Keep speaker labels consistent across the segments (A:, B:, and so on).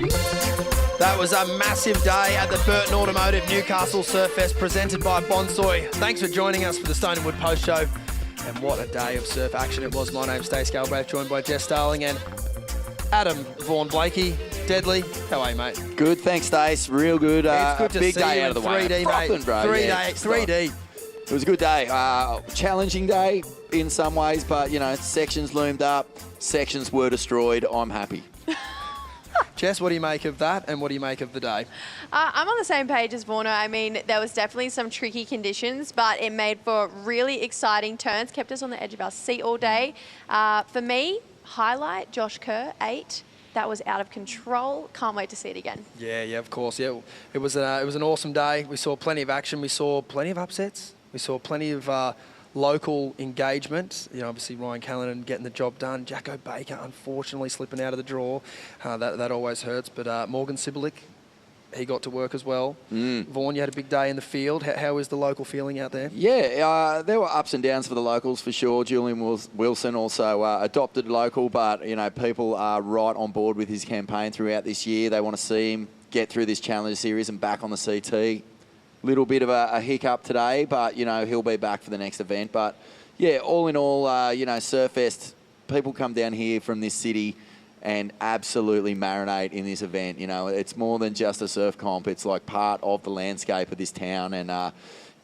A: That was a massive day at the Burton Automotive Newcastle SURFEST presented by Bonsoy. Thanks for joining us for the Stone and Wood Post Show. And what a day of surf action it was. My name's Stace Galbraith, joined by Jess Starling and Adam Vaughan Blakey. Deadly, how are you, mate?
B: Good, thanks, Stace. Real good.
A: It's good to
B: big
A: see
B: day
A: you
B: out of the way.
A: 3D, mate.
B: Bro.
A: 3D.
B: It was a good day. Challenging day in some ways, but, you know, sections loomed up, sections were destroyed. I'm happy.
A: Jess, what do you make of that, and what do you make of the day?
C: I'm on the same page as Vorno. I mean, there was definitely some tricky conditions, but it made for really exciting turns, kept us on the edge of our seat all day. For me, highlight, Josh Kerr, 8. That was out of control. Can't wait to see it again. Yeah,
A: of course. Yeah, it was an awesome day. We saw plenty of action. We saw plenty of upsets. We saw plenty of local engagement. You know, obviously Ryan Callanan getting the job done. Jacko Baker, unfortunately, slipping out of the draw. That always hurts. But Morgan Sibilic, he got to work as well. Vaughan, you had a big day in the field. How is the local feeling out there?
B: Yeah, there were ups and downs for the locals for sure. Julian Wilson also adopted local, but, you know, people are right on board with his campaign throughout this year. They want to see him get through this Challenger Series and back on the CT. Little bit of a hiccup today, but, you know, he'll be back for the next event. But, yeah, all in all, you know, SURFEST, people come down here from this city and absolutely marinate in this event. You know, it's more than just a surf comp. It's like part of the landscape of this town. And,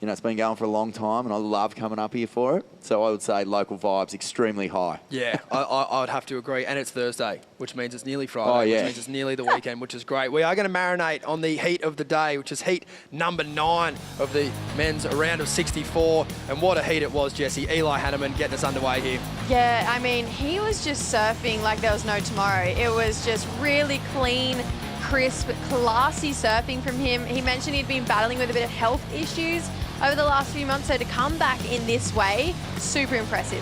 B: you know, it's been going for a long time, and I love coming up here for it. So I would say local vibes extremely high.
A: Yeah, I would have to agree. And it's Thursday, which means it's nearly Friday, which means it's nearly the weekend, which is great. We are going to marinate on the heat of the day, which is heat number 9 of the men's round of 64. And what a heat it was, Jesse. Eli Hanneman getting us underway here.
C: Yeah, I mean, he was just surfing like there was no tomorrow. It was just really clean, crisp, classy surfing from him. He mentioned he'd been battling with a bit of health issues over the last few months, so to come back in this way, super impressive.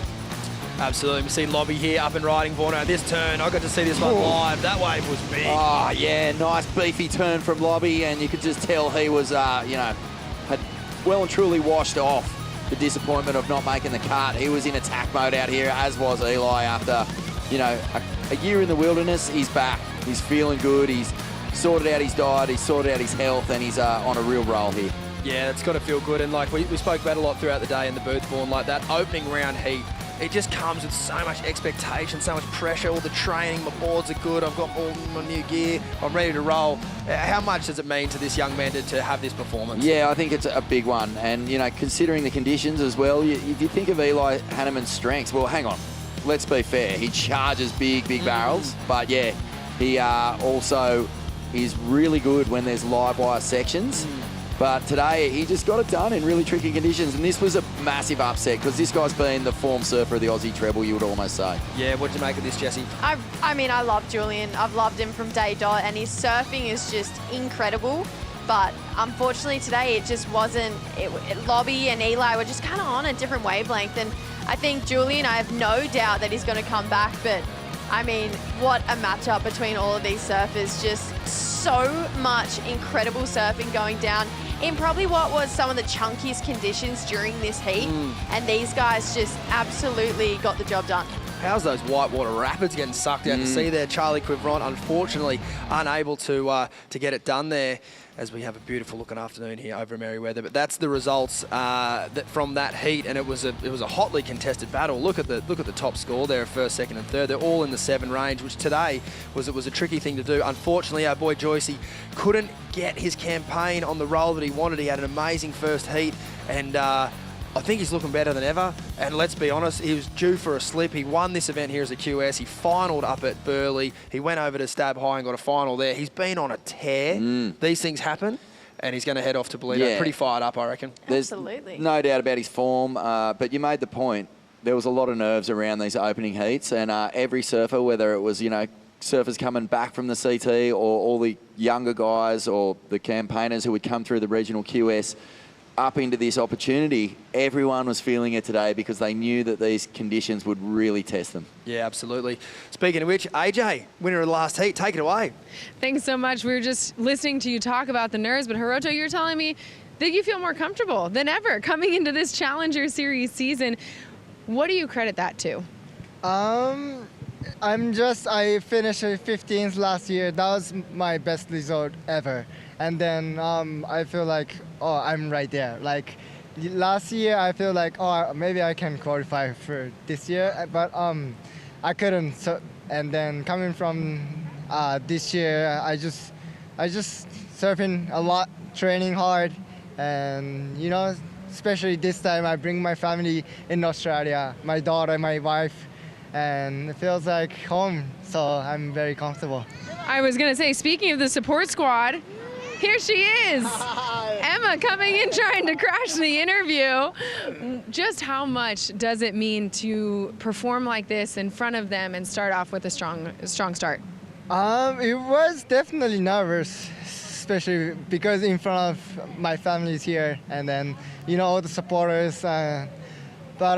A: Absolutely. We see Lobby here up and riding Vorno. This turn, I got to see this one live. That wave was big.
B: Oh, yeah, nice beefy turn from Lobby, and you could just tell he was, you know, had well and truly washed off the disappointment of not making the cut. He was in attack mode out here, as was Eli after, you know, a year in the wilderness. He's back. He's feeling good. He's sorted out his diet. He's sorted out his health, and he's on a real roll here.
A: Yeah, it's got to feel good. And like we spoke about a lot throughout the day in the booth, Vaughan, like that opening round heat, it just comes with so much expectation, so much pressure, all the training, my boards are good, I've got all my new gear, I'm ready to roll. How much does it mean to this young man to have this performance?
B: Yeah, I think it's a big one. And, you know, considering the conditions as well, if you think of Eli Hanneman's strengths, well, hang on, let's be fair. He charges big barrels, but yeah, he also is really good when there's live wire sections. But today, he just got it done in really tricky conditions. And this was a massive upset because this guy's been the form surfer of the Aussie treble, you would almost say.
A: Yeah, what did you make of this, Jesse?
C: I mean, I love Julian. I've loved him from day dot, and his surfing is just incredible. But unfortunately today, it just wasn't. Lobby and Eli were just kind of on a different wavelength. And I think Julian, I have no doubt that he's going to come back. But I mean, what a matchup between all of these surfers. Just so much incredible surfing going down in probably what was some of the chunkiest conditions during this heat. And these guys just absolutely got the job done.
A: How's those whitewater rapids getting sucked out to sea there? Charlie Quiveron, unfortunately, unable to get it done there, as we have a beautiful looking afternoon here over Merewether. But that's the results from that heat, and it was a hotly contested battle. Look at the top score there, first, second, and third. They're all in the 7 range, which today was a tricky thing to do. Unfortunately, our boy Joycey couldn't get his campaign on the roll that he wanted. He had an amazing first heat, and I think he's looking better than ever. And let's be honest, he was due for a slip. He won this event here as a QS. He finaled up at Burleigh. He went over to Stab High and got a final there. He's been on a tear. These things happen. And he's going to head off to Bolito. Pretty fired up, I reckon.
C: Absolutely.
B: There's no doubt about his form, but you made the point. There was a lot of nerves around these opening heats, and every surfer, whether it was, you know, surfers coming back from the CT or all the younger guys or the campaigners who would come through the regional QS, up into this opportunity, everyone was feeling it today because they knew that these conditions would really test them.
A: Yeah, absolutely. Speaking of which, AJ, winner of the last heat, take it away.
D: Thanks so much. We were just listening to you talk about the nerves, but Hiroto, you're telling me that you feel more comfortable than ever coming into this Challenger Series season. What do you credit that to?
E: I finished 15th last year. That was my best result ever. And then I feel like, oh, I'm right there. Like last year, I feel like, oh, maybe I can qualify for this year, but I couldn't. So, and then coming from this year, I just surfing a lot, training hard, and you know, especially this time, I bring my family in Australia, my daughter, my wife, and it feels like home. So I'm very comfortable.
D: I was going to say, speaking of the support squad, here she is. Emma coming in trying to crash the interview. Just how much does it mean to perform like this in front of them and start off with a strong start?
E: It was definitely nervous, especially because in front of my family's here, and then you know all the supporters. But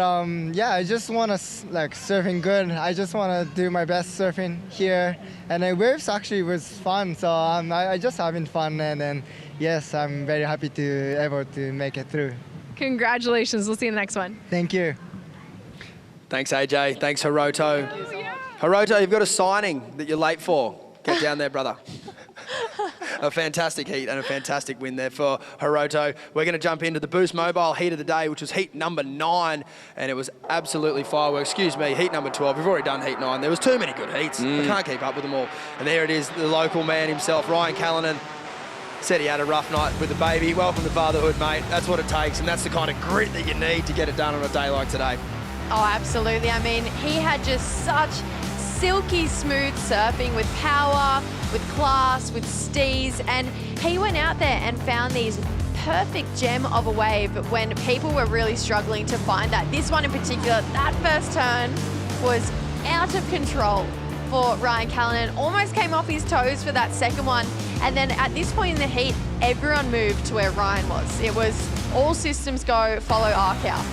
E: yeah, I just want to like surfing good. I just want to do my best surfing here, and the waves actually was fun. So I just having fun, and then yes, I'm very happy to able to make it through.
D: Congratulations. We'll see you in the next one.
E: Thank you.
A: Thanks, AJ. Thanks, Hiroto. Hiroto, you've got a signing that you're late for. Get down there, brother. A fantastic heat and a fantastic win there for Hiroto. We're going to jump into the Boost Mobile heat of the day, which was heat number 9, and it was absolutely fireworks. Excuse me, heat number 12. We've already done heat 9. There was too many good heats. I can't keep up with them all. And there it is, the local man himself, Ryan Callanan. Said he had a rough night with the baby. Welcome to fatherhood, mate. That's what it takes, and that's the kind of grit that you need to get it done on a day like today.
C: Oh, absolutely. I mean, he had just such silky smooth surfing with power, with class, with steez, and he went out there and found these perfect gem of a wave when people were really struggling to find that. This one in particular, that first turn was out of control for Ryan Callanan. Almost came off his toes for that second one, and then at this point in the heat, everyone moved to where Ryan was. It was all systems go, follow arc out.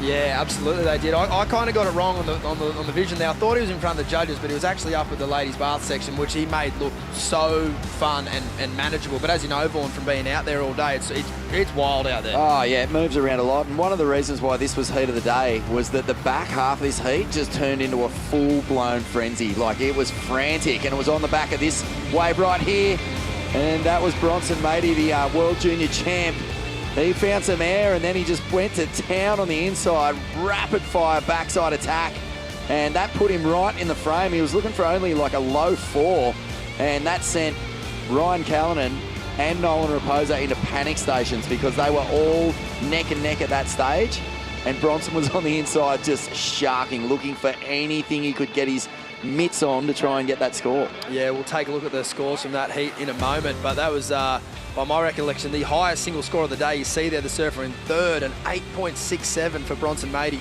A: Yeah, absolutely they did. I kind of got it wrong on the vision there. I thought he was in front of the judges, but he was actually up at the ladies' bath section, which he made look so fun and manageable. But as you know, Vaughan, from being out there all day, it's wild out there.
B: Oh, yeah, it moves around a lot. And one of the reasons why this was heat of the day was that the back half of this heat just turned into a full-blown frenzy. Like, it was frantic, and it was on the back of this wave right here. And that was Bronson Matey, the World Junior Champ. He found some air, and then he just went to town on the inside, rapid-fire backside attack, and that put him right in the frame. He was looking for only like a low 4, and that sent Ryan Callanan and Nolan Rapoza into panic stations because they were all neck and neck at that stage, and Bronson was on the inside just sharking, looking for anything he could get his mitts on to try and get that score.
A: Yeah, we'll take a look at the scores from that heat in a moment, but that was, by my recollection, the highest single score of the day. You see there the surfer in third, and 8.67 for Bronson Matey.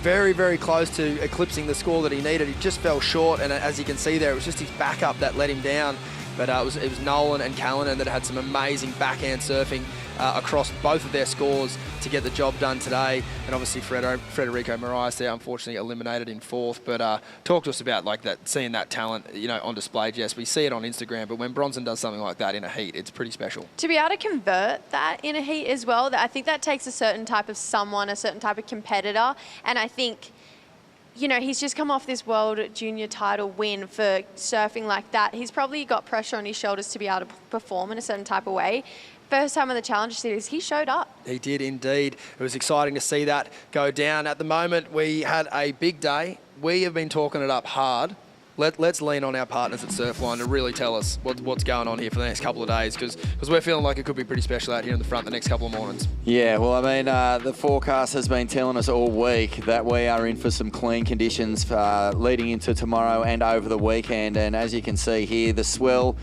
A: Very, very close to eclipsing the score that he needed. He just fell short, and as you can see there, it was just his backup that let him down. But it was Nolan and Callanan that had some amazing backhand surfing across both of their scores to get the job done today. And obviously Federico Moraes there, unfortunately eliminated in 4th. But talk to us about like that, seeing that talent, you know, on display, Jess. We see it on Instagram, but when Bronson does something like that in a heat, it's pretty special.
C: To be able to convert that in a heat as well, I think that takes a certain type of someone, a certain type of competitor. And I think, you know, he's just come off this World Junior title win for surfing like that. He's probably got pressure on his shoulders to be able to perform in a certain type of way. First time on the Challenger Series, he showed up.
A: He did indeed. It was exciting to see that go down. At the moment, we had a big day. We have been talking it up hard. Let's lean on our partners at Surfline to really tell us what's going on here for the next couple of days, because we're feeling like it could be pretty special out here in the front the next couple of mornings.
B: Yeah, well, I mean, the forecast has been telling us all week that we are in for some clean conditions leading into tomorrow and over the weekend. And as you can see here, the swell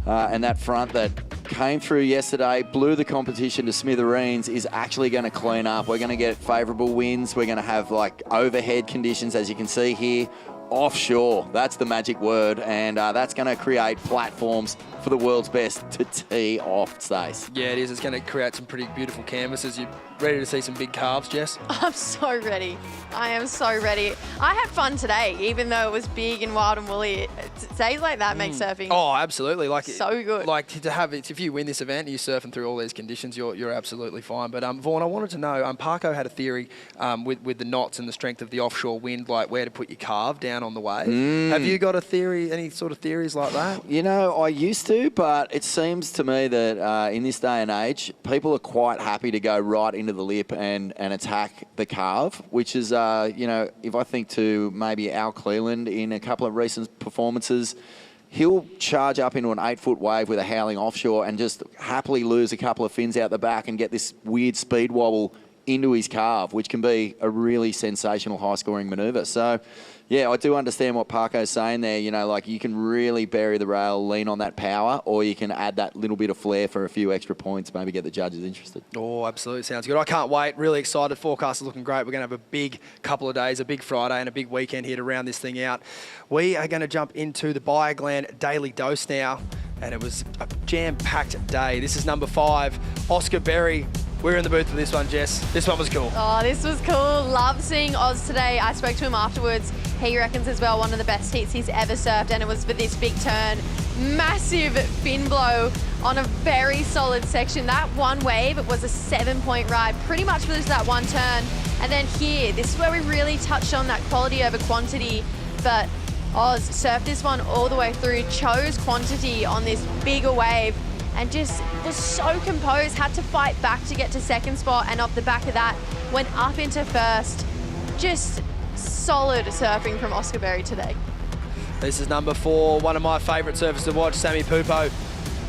B: and that front that came through yesterday, blew the competition to smithereens, is actually going to clean up. We're going to get favourable winds. We're going to have like overhead conditions, as you can see here. Offshore, that's the magic word, and that's going to create platforms for the world's best to tee off, Stace.
A: Yeah, it is. It's going to create some pretty beautiful canvases. You ready to see some big calves, Jess?
C: I'm so ready. I am so ready. I had fun today, even though it was big and wild and woolly. Days like that make surfing
A: Oh, absolutely. Like
C: so good.
A: Like to have it, if you win this event and you're surfing through all these conditions, you're absolutely fine. But Vaughan, I wanted to know, Parko had a theory with the knots and the strength of the offshore wind, like where to put your carve down on the wave. Have you got a theory, any sort of theories like that?
B: You know, I used to, but it seems to me that in this day and age, people are quite happy to go right into the lip and attack the carve, which is, you know, if I think to maybe Al Cleland in a couple of recent performances, he'll charge up into an 8-foot wave with a howling offshore and just happily lose a couple of fins out the back and get this weird speed wobble into his carve, which can be a really sensational high-scoring manoeuvre. So, yeah, I do understand what Parko's saying there. You know, like you can really bury the rail, lean on that power, or you can add that little bit of flair for a few extra points, maybe get the judges interested.
A: Oh, absolutely. Sounds good. I can't wait. Really excited. Forecast is looking great. We're going to have a big couple of days, a big Friday and a big weekend here to round this thing out. We are going to jump into the Bioglan Daily Dose now, and it was a jam-packed day. This is number 5, Oscar Berry. We're in the booth for this one, Jess. This one was cool.
C: Oh, this was cool. Love seeing Oz today. I spoke to him afterwards. He reckons as well one of the best heats he's ever surfed, and it was for this big turn. Massive fin blow on a very solid section. That one wave, it was a 7-point ride, pretty much for just that one turn. And then here, this is where we really touched on that quality over quantity. But Oz surfed this one all the way through, chose quantity on this bigger wave, and just was so composed, had to fight back to get to second spot, and off the back of that, went up into first. Just solid surfing from Oscar Berry today.
A: This is number 4, one of my favourite surfers to watch, Sammy Pupo.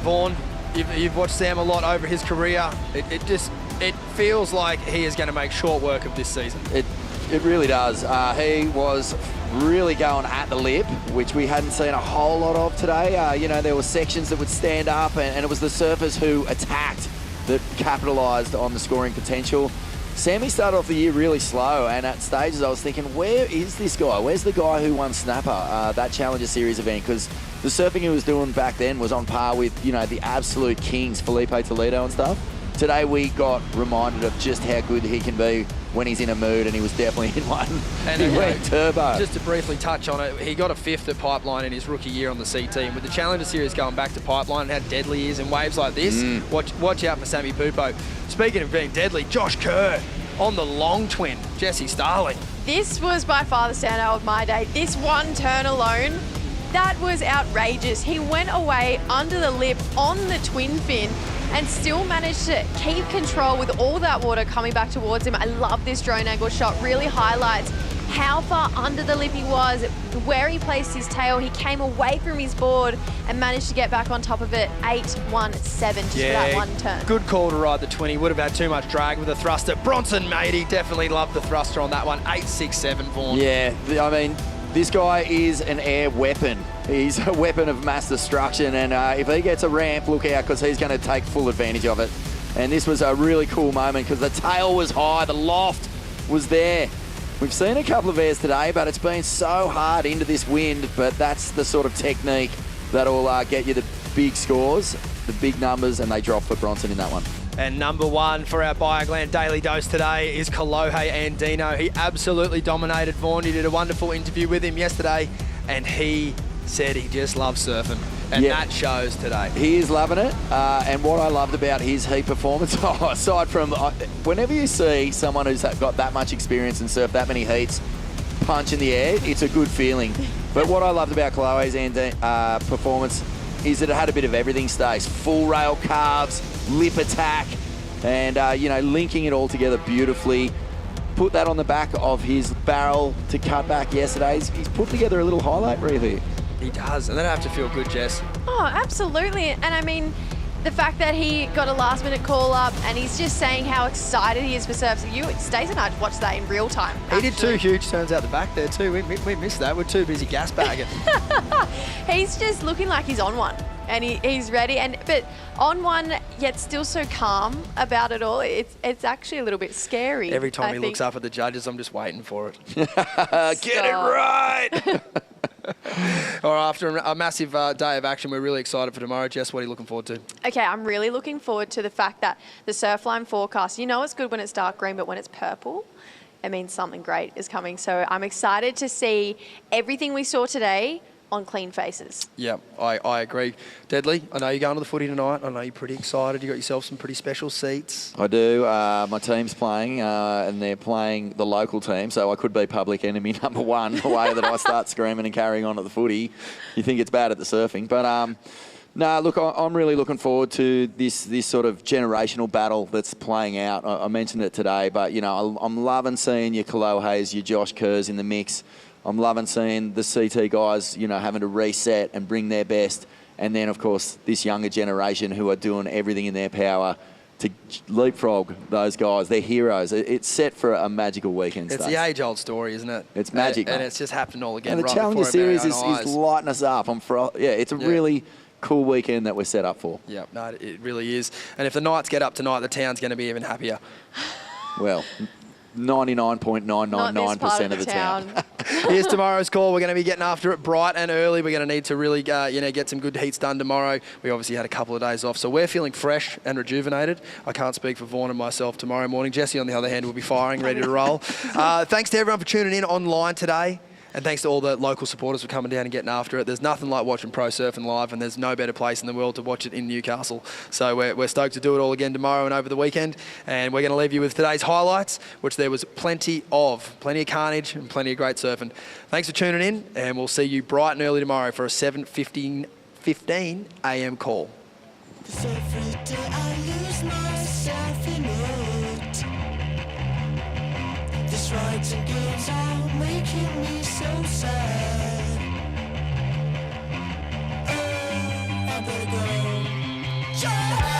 A: Vaughan, you've watched Sam a lot over his career. It feels like he is going to make short work of this season.
B: It really does. He was really going at the lip, which we hadn't seen a whole lot of today. You know, there were sections that would stand up, and it was the surfers who attacked that capitalised on the scoring potential. Sammy started off the year really slow, and at stages I was thinking, where is this guy? Where's the guy who won Snapper, that Challenger Series event? Because the surfing he was doing back then was on par with, you know, the absolute kings, Felipe Toledo and stuff. Today we got reminded of just how good he can be when he's in a mood, and he was definitely in one. And he went turbo.
A: Just to briefly touch on it, he got a 5th at Pipeline in his rookie year on the C team. With the Challenger Series going back to Pipeline and how deadly he is in waves like this, watch out for Sammy Pupo. Speaking of being deadly, Josh Kerr on the long twin, Jesse Starling.
C: This was by far the standout of my day. This one turn alone, that was outrageous. He went away under the lip on the twin fin and still managed to keep control with all that water coming back towards him. I love this drone angle shot. Really highlights how far under the lip he was, where he placed his tail. He came away from his board and managed to get back on top of it. 8-1-7 just for that one turn.
A: Good call to ride the 20. Would have had too much drag with the thruster. Bronson Matey definitely loved the thruster on that one. 8-6-7, Vaughan.
B: Yeah, I mean, this guy is an air weapon. He's a weapon of mass destruction, and if he gets a ramp, look out, because he's going to take full advantage of it. And this was a really cool moment because the tail was high, the loft was there. We've seen a couple of airs today, but it's been so hard into this wind, but that's the sort of technique that'll get you the big scores, the big numbers, and they drop for Bronson in that one.
A: And number 1 for our Bioglan Daily Dose today is Kolohe Andino. He absolutely dominated Vaughan. You did a wonderful interview with him yesterday, and he said he just loves surfing, and that shows today.
B: He is loving it, and what I loved about his heat performance, aside from whenever you see someone who's got that much experience and surf that many heats punch in the air, it's a good feeling. But what I loved about Kolohe's performance is that it had a bit of everything, Stace. Full rail carves, lip attack, and you know, linking it all together beautifully. Put that on the back of his barrel to cut back yesterday. He's put together a little highlight reel here.
A: He does, and that'd have to feel good, Jess.
C: Oh, absolutely. And I mean, the fact that he got a last-minute call-up and he's just saying how excited he is for surfs. Stace and I watched that in real time.
A: He did 2 huge turns out the back there too. We missed that. We're too busy gas bagging.
C: He's just looking like he's on one. And he's ready, but on one, yet still so calm about it all. It's actually a little bit scary.
A: Every time he looks up at the judges, I'm just waiting for it.
B: Get it right!
A: Or after a massive day of action, we're really excited for tomorrow. Jess, what are you looking forward to?
C: Okay, I'm really looking forward to the fact that the Surfline forecast, it's good when it's dark green, but when it's purple, it means something great is coming. So I'm excited to see everything we saw today on clean faces.
A: Yeah, I agree. Deadly, I know you're going to the footy tonight. I know you're pretty excited. You got yourself some pretty special seats.
B: I do. My team's playing, and they're playing the local team, so I could be public enemy number one the way that I start screaming and carrying on at the footy. You think it's bad at the surfing. But, no, look, I'm really looking forward to this sort of generational battle that's playing out. I mentioned it today, but, I'm loving seeing your Kolohes, your Josh Kerrs in the mix. I'm loving seeing the CT guys, having to reset and bring their best. And then, of course, this younger generation who are doing everything in their power to leapfrog those guys. They're heroes. It's set for a magical weekend.
A: It's the age-old story, isn't it?
B: It's magic,
A: and it's just happened all again.
B: And the
A: right
B: Challenger
A: before
B: Series
A: our very own
B: is
A: eyes.
B: lighting us up. It's a really cool weekend that we're set up for.
A: Yeah, no, it really is. And if the Knights get up tonight, the town's going to be even happier.
B: Well, 99.999% of the town.
A: Here's tomorrow's call. We're going to be getting after it bright and early. We're going to need to really, get some good heats done tomorrow. We obviously had a couple of days off, so we're feeling fresh and rejuvenated. I can't speak for Vaughan and myself tomorrow morning. Jesse, on the other hand, will be firing, ready to roll. Thanks to everyone for tuning in online today. And thanks to all the local supporters for coming down and getting after it. There's nothing like watching pro surfing live, and there's no better place in the world to watch it in Newcastle. So we're stoked to do it all again tomorrow and over the weekend. And we're going to leave you with today's highlights, which there was plenty of carnage and plenty of great surfing. Thanks for tuning in, and we'll see you bright and early tomorrow for a 7:15 a.m. call.
F: This rides and games are making me so sad. Oh, I better go. Yeah!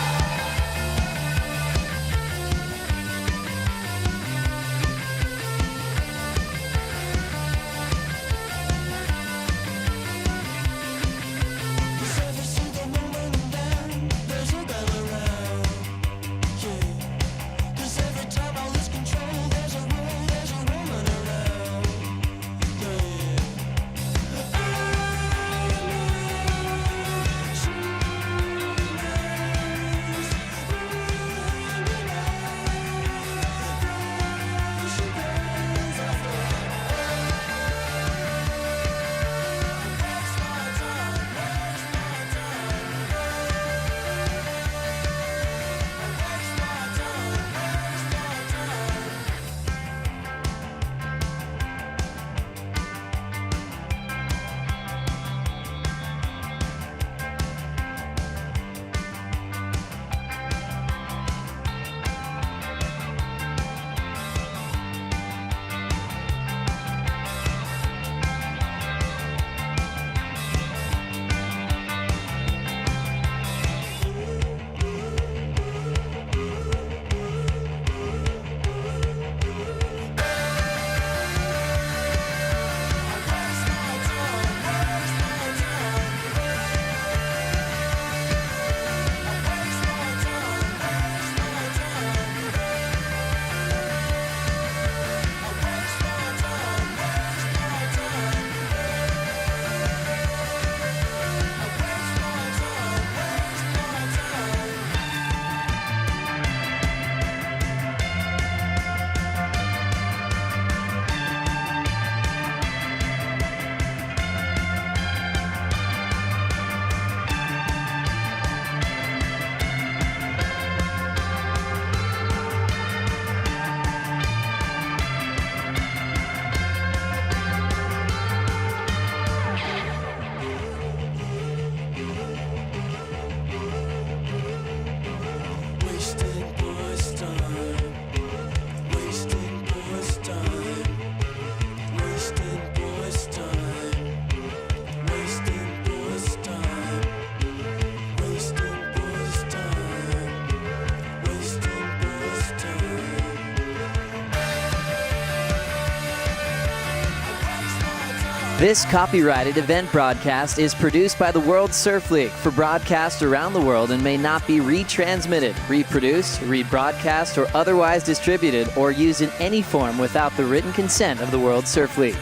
G: This copyrighted event broadcast is produced by the World Surf League for broadcast around the world and may not be retransmitted, reproduced, rebroadcast, or otherwise distributed or used in any form without the written consent of the World Surf League.